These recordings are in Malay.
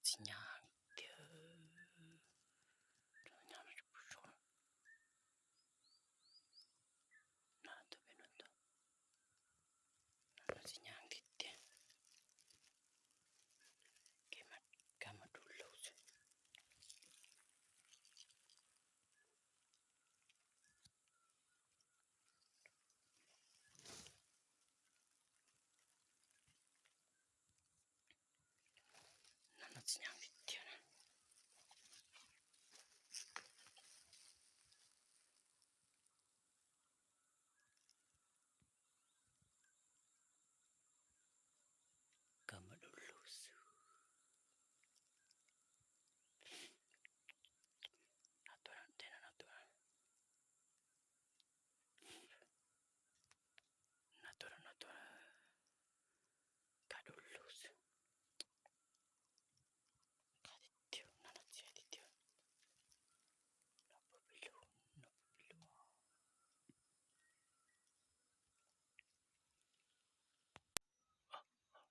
Sinyang dia nyampe pusing. Nah, tu penonton. Nah, sinyang dia. Kamat dulu. Nah, sinyang dia. Kamat dulu. Natura. Kadulus. Kadityo, nanatsi adityo. Napa pilu.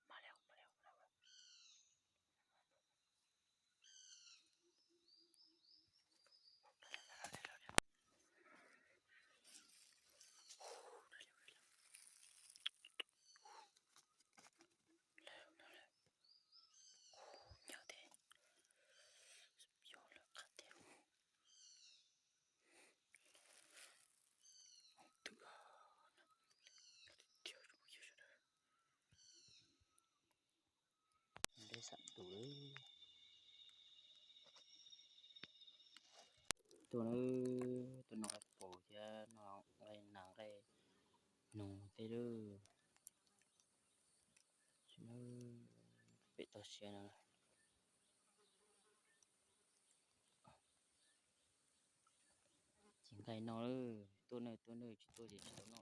Maleo. Để sẵn tuổi tôi nói phổ cho nó ngay nắng cái nung thế đó nó bị tao xe nó chính cái nó tôi chỉ tao nó